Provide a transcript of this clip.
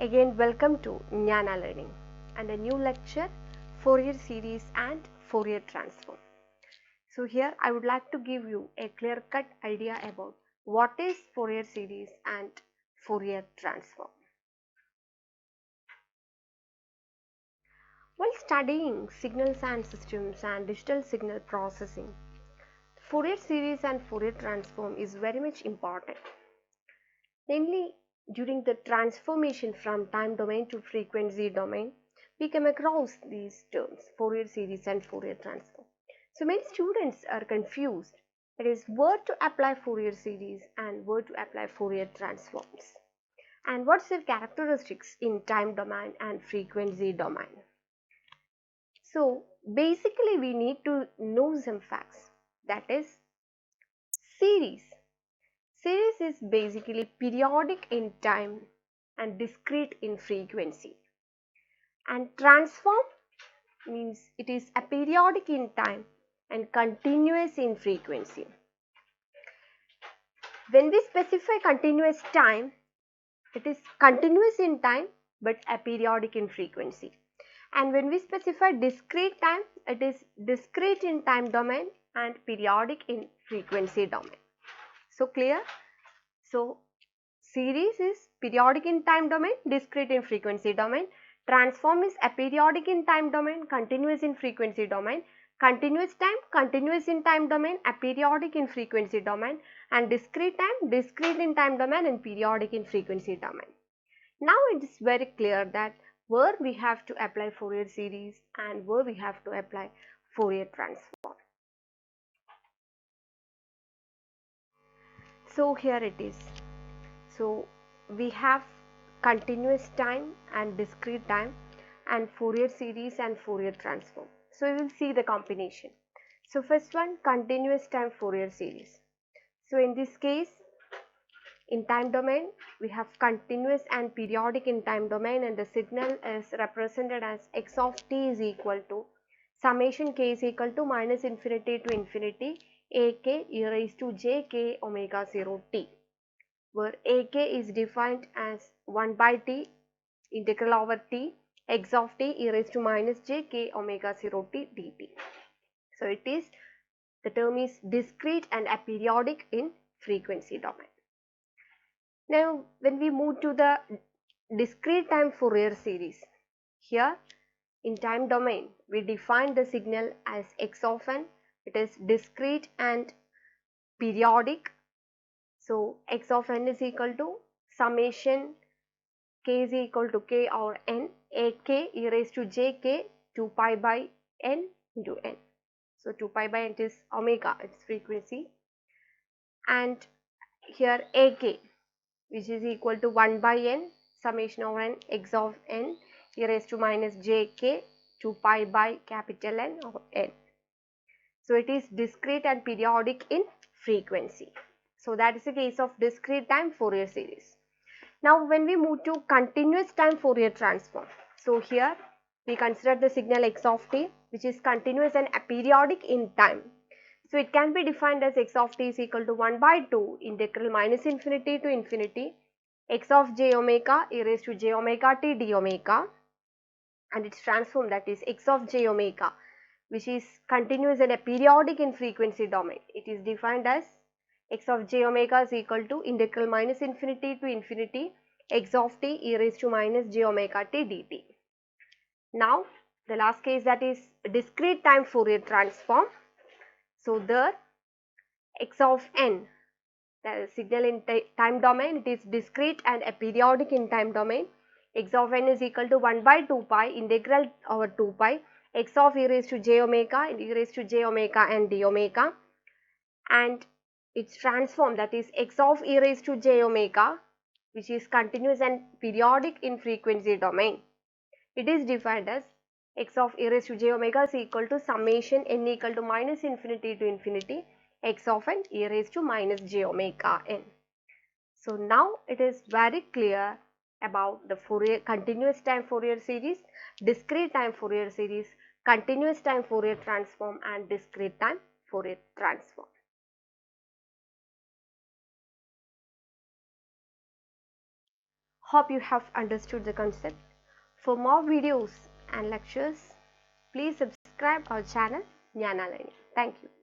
Again, welcome to Jnana Learning and a new lecture, Fourier series and Fourier transform. So here I would like to give you a clear-cut idea about what is Fourier series and Fourier transform. While studying signals and systems and digital signal processing, Fourier series and Fourier transform is very much important. Namely, during the transformation from time domain to frequency domain, we come across these terms, Fourier series and Fourier transform. So many students are confused. That is, where to apply Fourier series and where to apply Fourier transforms. And what's their characteristics in time domain and frequency domain. So basically we need to know some facts. That is, series. Series is basically periodic in time and discrete in frequency. And transform means it is aperiodic in time and continuous in frequency. When we specify continuous time, it is continuous in time but aperiodic in frequency. And when we specify discrete time, it is discrete in time domain and periodic in frequency domain. So clear? So series is periodic in time domain, discrete in frequency domain. Transform is aperiodic in time domain, continuous in frequency domain. Continuous time, continuous in time domain, aperiodic in frequency domain. And discrete time, discrete in time domain and periodic in frequency domain. Now it is very clear that where we have to apply Fourier series and where we have to apply Fourier transform. So here it is. So we have continuous time and discrete time and Fourier series and Fourier transform. So we will see the combination. So first one, continuous time Fourier series. So in this case, in time domain, we have continuous and periodic in time domain, and the signal is represented as x of t is equal to summation k is equal to minus infinity to infinity ak e raised to j k omega 0 t, where ak is defined as 1 by t integral over t x of t e raised to minus j k omega 0 t dt. So it is, the term is discrete and aperiodic in frequency domain. Now when we move to the discrete time Fourier series, here in time domain we define the signal as x of n. It is discrete and periodic. So x of n is equal to summation k is equal to k or n ak e raised to j k 2 pi by n into n. So 2 pi by n is omega, its frequency, and here ak, which is equal to 1 by n summation over n x of n e raised to minus j k 2 pi by capital N or n. So it is discrete and periodic in frequency. So that is the case of discrete time Fourier series. Now when we move to continuous time Fourier transform, so here we consider the signal x of t, which is continuous and aperiodic in time. So it can be defined as x of t is equal to 1 by 2 integral minus infinity to infinity x of j omega e raised to j omega t d omega, and its transform, that is x of j omega, which is continuous and aperiodic in frequency domain. It is defined as x of j omega is equal to integral minus infinity to infinity x of t e raised to minus j omega t dt. Now the last case, that is discrete time Fourier transform. So there x of n, the signal in time domain, it is discrete and aperiodic in time domain. X of n is equal to 1 by 2 pi integral over 2 pi x of e raised to j omega and e raised to j omega and d omega, and its transform, that is x of e raised to j omega, which is continuous and periodic in frequency domain. It is defined as x of e raised to j omega is equal to summation n equal to minus infinity to infinity x of n e raised to minus j omega n. So now it is very clear about the Fourier continuous time Fourier series, discrete time Fourier series, continuous time Fourier transform and discrete time Fourier transform. Hope you have understood the concept. For more videos and lectures, please subscribe our channel Jnana Learning. Thank you.